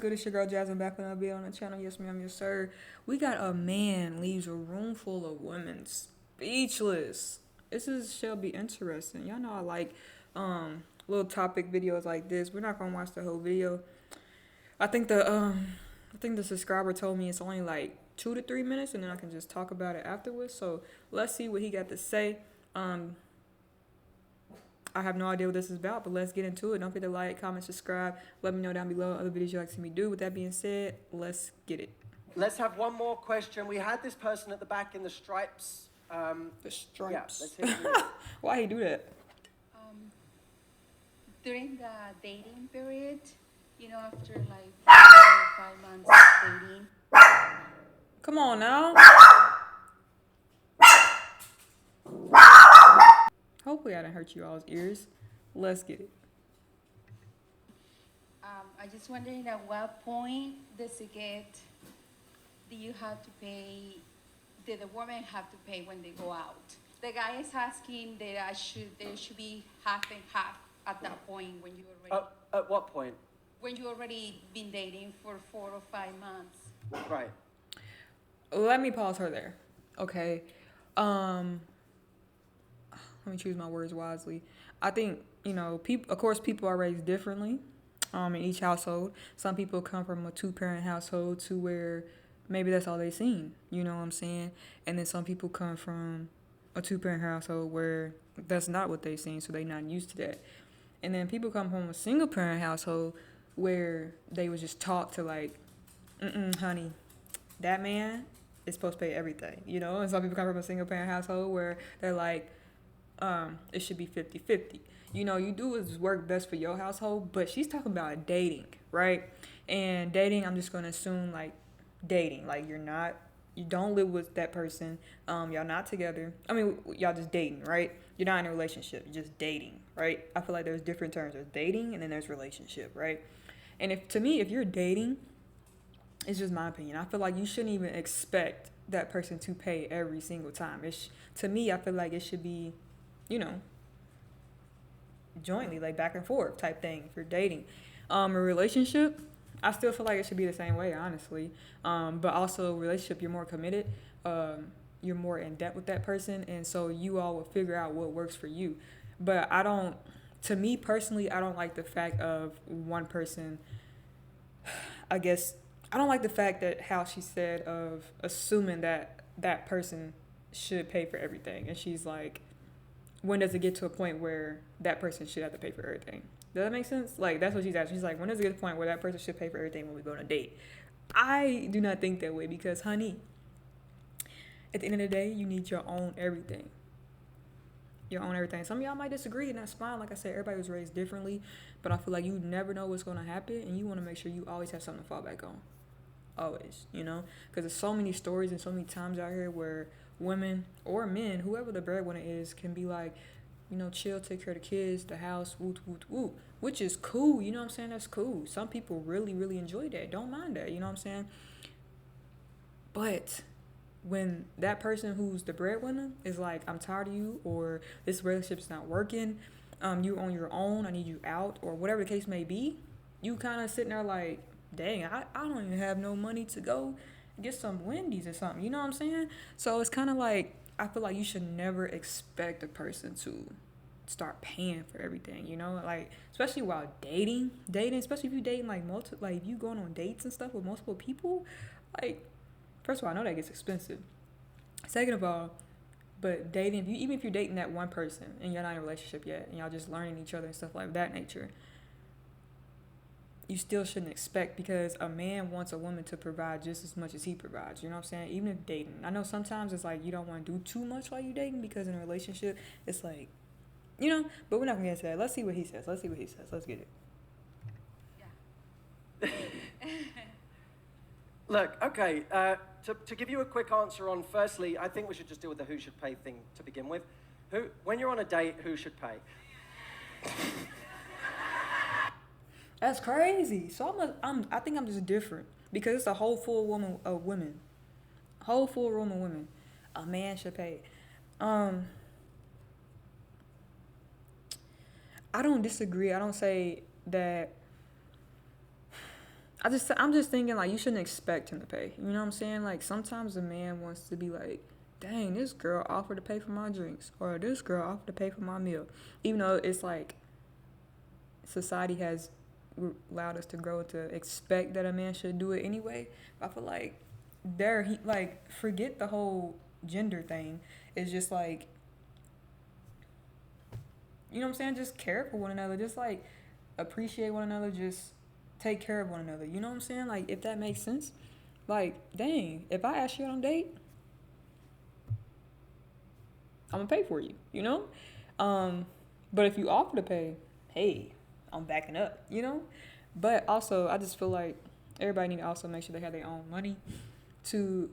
Good, it's your girl Jasmine back when I be on the channel. Yes, ma'am, yes, sir. We got a man leaves a room full of women speechless. Shall be interesting. Y'all know I like little topic videos like this. We're not gonna watch the whole video. I think the subscriber told me it's only like 2 to 3 minutes, and then I can just talk about it afterwards. So let's see what he got to say. Um, I have no idea what this is about, but let's get into it. Don't forget to like, comment, subscribe. Let me know down below other videos you'd like to see me do. With that being said, let's get it. Let's have one more question. We had this person at the back in the stripes. The stripes. Yeah, let's hear from you. Why he do that? Um, During the dating period, after like 4 or 5 months of dating. Come on now. Hopefully I didn't hurt you all's ears. Let's get it. I just wondering at what point do you have to pay, do the women have to pay when they go out? The guy is asking that there should be half and half at that point when At what point? when you already been dating for 4 or 5 months. Right. Let me pause her there. Okay. Let me choose my words wisely. I think, people, of course, people are raised differently in each household. Some people come from a two-parent household to where maybe that's all they seen, you know what I'm saying? And then some people come from a two-parent household where that's not what they seen, so they not used to that. And then people come from a single-parent household where they was just taught to like, honey, that man is supposed to pay everything, And some people come from a single-parent household where they're like, it should be 50-50. You do what's work best for your household, but she's talking about dating, right? And dating, I'm just going to assume like dating, like you don't live with that person, y'all not together. I mean, y'all just dating, right? You're not in a relationship, you're just dating, right? I feel like there's different terms. There's dating and then there's relationship, right? And if you're dating, it's just my opinion. I feel like you shouldn't even expect that person to pay every single time. To me, I feel like it should be, you know, jointly, like back and forth type thing if you're dating. A relationship, I still feel like it should be the same way, honestly. But also, relationship, you're more committed. You're more in depth with that person, and so you all will figure out what works for you. But I don't. To me personally, I don't like the fact of one person. I guess I don't like the fact that how she said of assuming that that person should pay for everything, and she's like, when does it get to a point where that person should have to pay for everything? Does that make sense? Like, that's what she's asking. She's like, when does it get to the point where that person should pay for everything when we go on a date? I do not think that way because, honey, at the end of the day, you need your own everything. Your own everything. Some of y'all might disagree, and that's fine. Like I said, everybody was raised differently, but I feel like you never know what's going to happen, and you want to make sure you always have something to fall back on. Always, because there's so many stories and so many times out here where women or men, whoever the breadwinner is, can be like, chill, take care of the kids, the house, woot, woot, woot, which is cool. You know what I'm saying? That's cool. Some people really, really enjoy that. Don't mind that. You know what I'm saying? But when that person who's the breadwinner is like, I'm tired of you, or this relationship's not working, you on your own, I need you out, or whatever the case may be, you kind of sitting there like, dang, I don't even have no money to go get some Wendy's or something. You know what I'm saying? So it's kind of like, I feel like you should never expect a person to start paying for everything, like especially while dating, especially if you dating like if you going on dates and stuff with multiple people, like first of all, I know that gets expensive. Second of all, but dating, even if you're dating that one person and you're not in a relationship yet and y'all just learning each other and stuff like that nature, you still shouldn't expect, because a man wants a woman to provide just as much as he provides. You know what I'm saying? Even if dating. I know sometimes it's like you don't want to do too much while you're dating, because in a relationship, it's like, but we're not going to get into that. Let's see what he says. Let's get it. Yeah. Look, okay, to give you a quick answer on, firstly, I think we should just deal with the who should pay thing to begin with. When you're on a date, who should pay? That's crazy. So I think I'm just different, because it's a whole full woman of women. Whole full room of women. A man should pay. I don't disagree. I don't say that. I'm just thinking like you shouldn't expect him to pay. You know what I'm saying? Like sometimes a man wants to be like, dang, this girl offered to pay for my drinks, or this girl offered to pay for my meal, even though it's like society has allowed us to grow to expect that a man should do it anyway. I feel like forget the whole gender thing. It's just like, you know what I'm saying? Just care for one another. Just like appreciate one another. Just take care of one another. You know what I'm saying? Like, if that makes sense. Like, dang, if I ask you out on a date, I'm gonna pay for you, you know? But if you offer to pay, hey, I'm backing up, you know? But also, I just feel like everybody need to also make sure they have their own money to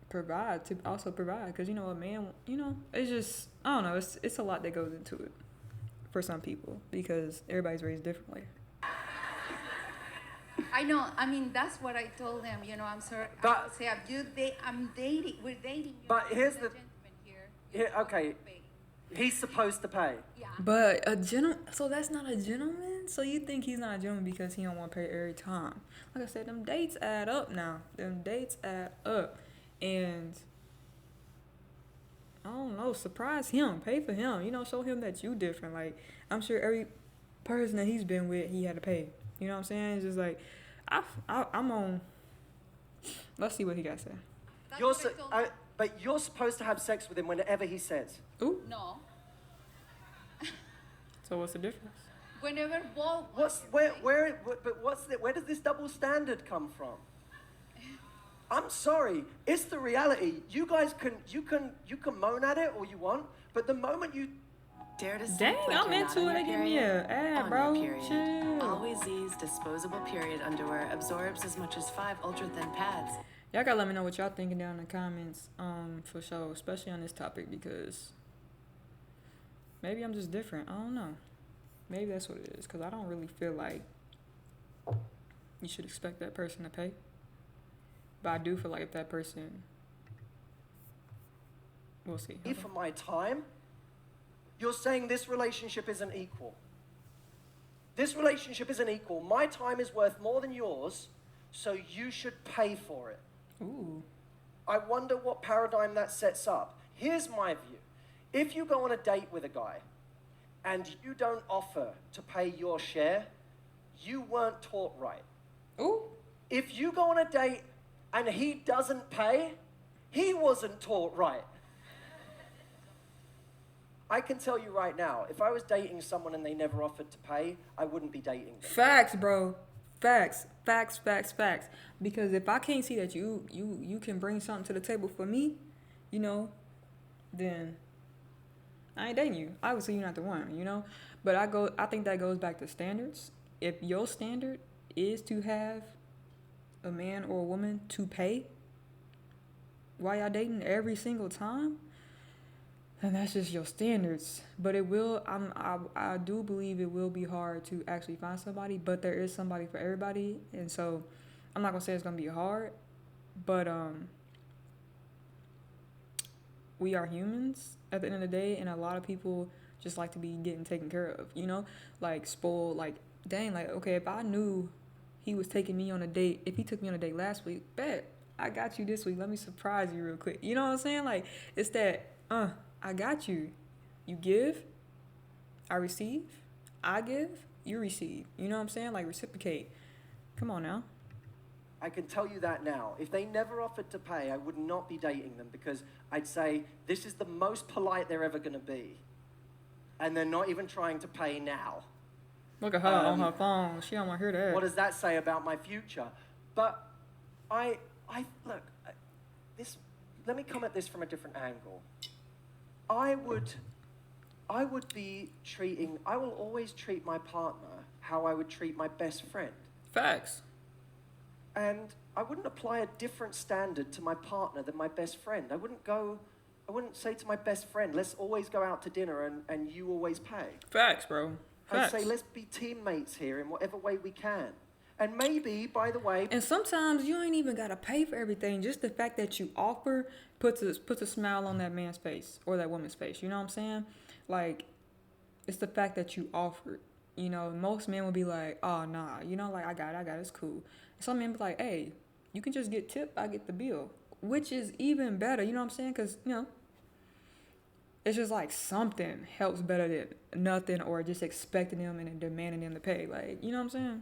provide, because, you know, a man, you know, it's just, I don't know, it's a lot that goes into it for some people because everybody's raised differently. I know. I mean, that's what I told them. You know, I'm sorry. But- I would say, I'm dating. We're dating. But here's the the- gentleman here. Here, okay. He's supposed to pay. Yeah. But a gentleman, so that's not a gentleman? So you think he's not a gentleman because he don't want to pay every time? Like I said, them dates add up now. Them dates add up. And I don't know, surprise him, pay for him. You know, show him that you different. Like, I'm sure every person that he's been with, he had to pay. You know what I'm saying? It's just like, I'm on, let's see what he got to say. That's You're what I told them. but you're supposed to have sex with him whenever he says. Ooh, No. so what's the difference? Whenever both. Where does this double standard come from? I'm sorry, it's the reality. You guys you can moan at it all you want, but the moment you Dare to Dang, sleep like I'm you're into not it. in They your give me period. a ad, On bro. your period. Chill. Always Z's disposable period underwear absorbs as much as 5 ultra thin pads. Y'all gotta let me know what y'all thinking down in the comments, for sure, especially on this topic, because maybe I'm just different. I don't know. Maybe that's what it is, because I don't really feel like you should expect that person to pay. But I do feel like if that person, we'll see. pay for my time, you're saying this relationship isn't equal. This relationship isn't equal. My time is worth more than yours, so you should pay for it. Ooh. I wonder what paradigm that sets up. Here's my view. If you go on a date with a guy and you don't offer to pay your share, you weren't taught right. Ooh. If you go on a date and he doesn't pay, he wasn't taught right. I can tell you right now, if I was dating someone and they never offered to pay, I wouldn't be dating them. Facts, bro. Facts. Because if I can't see that you can bring something to the table for me, you know, then I ain't dating you. Obviously, you're not the one, you know. But I think that goes back to standards. If your standard is to have a man or a woman to pay while y'all dating every single time, then that's just your standards. But it will, I do believe it will be hard to actually find somebody, but there is somebody for everybody. And so I'm not gonna say it's gonna be hard, but we are humans at the end of the day, and a lot of people just like to be getting taken care of, you know, like spoiled. Like, dang, like, okay, if I knew he was taking me on a date, if he took me on a date last week, bet I got you this week, let me surprise you real quick. You know what I'm saying? Like, it's that I got you. You give, I receive. I give, you receive. You know what I'm saying? Like, reciprocate. Come on now. I can tell you that now. If they never offered to pay, I would not be dating them because I'd say this is the most polite they're ever going to be. And they're not even trying to pay now. Look at her on her phone. She don't want to hear that. What does that say about my future? But let me come at this from a different angle. I will always treat my partner how I would treat my best friend. Facts. And I wouldn't apply a different standard to my partner than my best friend. I wouldn't say to my best friend, let's always go out to dinner and you always pay. Facts, bro. Facts. I'd say, let's be teammates here in whatever way we can. And maybe, by the way... And sometimes you ain't even got to pay for everything. Just the fact that you offer puts a smile on that man's face or that woman's face. You know what I'm saying? Like, it's the fact that you offered. You know, most men will be like, oh, nah, you know, like, I got it, it's cool. Some men be like, hey, you can just get tipped, I get the bill. Which is even better, you know what I'm saying? Because, you know, it's just like something helps better than nothing, or just expecting them and then demanding them to pay. Like, you know what I'm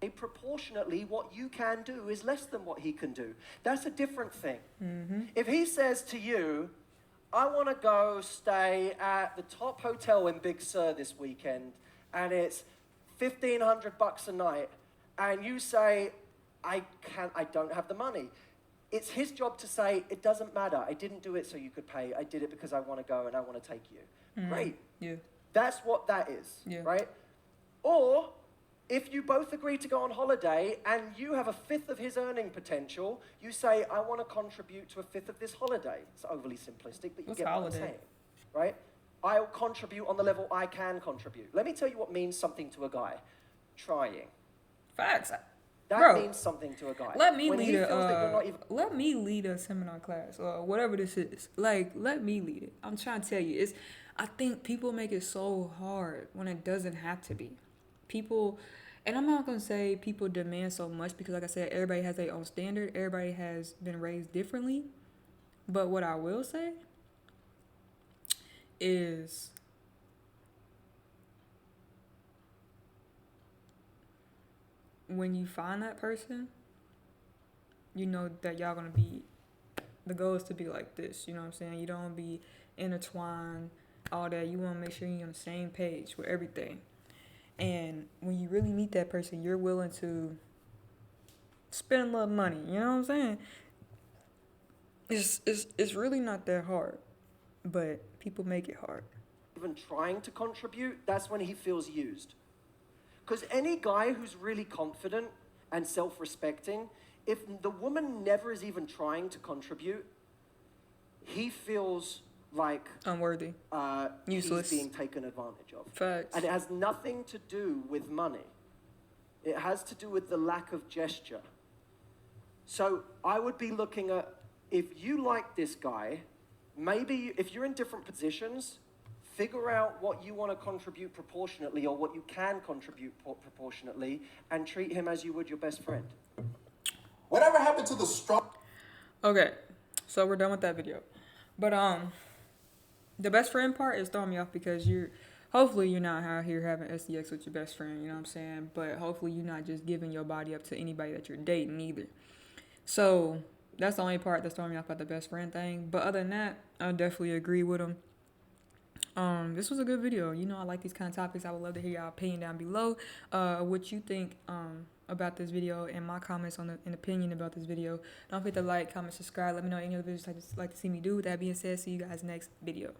saying? Proportionately, what you can do is less than what he can do. That's a different thing. Mm-hmm. If he says to you, I want to go stay at the top hotel in Big Sur this weekend, and it's $1,500 a night, and you say, I don't have the money. It's his job to say, it doesn't matter. I didn't do it so you could pay. I did it because I want to go and I want to take you. Great. Yeah. That's what that is, Yeah. right? Or if you both agree to go on holiday and you have a fifth of his earning potential, you say, I want to contribute to a fifth of this holiday. It's overly simplistic, but you What's get holiday? what I'm saying, right? I'll contribute on the level I can contribute. Let me tell you what means something to a guy. Trying. Facts. That Bro, means something to a guy. Let me When lead he feels that you're not even... let me lead a seminar class or whatever this is. Like, let me lead it. I'm trying to tell you, I think people make it so hard when it doesn't have to be. People, and I'm not gonna say people demand so much, because like I said, everybody has their own standard. Everybody has been raised differently. But what I will say is, when you find that person, you know that y'all gonna be, the goal is to be like this, you know what I'm saying? You don't wanna be intertwined, all that. You wanna make sure you're on the same page with everything. And when you really meet that person, you're willing to spend a little money, you know what I'm saying? It's really not that hard, but people make it hard. even trying to contribute, that's when he feels used. Because any guy who's really confident and self-respecting, if the woman never is even trying to contribute, he feels like Unworthy. Useless. he's being taken advantage of. Facts. And it has nothing to do with money. It has to do with the lack of gesture. So I would be looking at, if you like this guy, maybe if you're in different positions, figure out what you want to contribute proportionately, or what you can contribute proportionately, and treat him as you would your best friend. Whatever happened to the strong? Okay, so we're done with that video. But the best friend part is throwing me off, because hopefully you're not out here having SDX with your best friend, you know what I'm saying? But hopefully you're not just giving your body up to anybody that you're dating either. So that's the only part that's throwing me off about the best friend thing. But other than that, I definitely agree with him. This was a good video. You know, I like these kind of topics. I would love to hear y'all opinion down below. What you think about this video, and my comments on an opinion about this video. Don't forget to like, comment, subscribe. Let me know any other videos you'd like to see me do. With that being said, see you guys next video.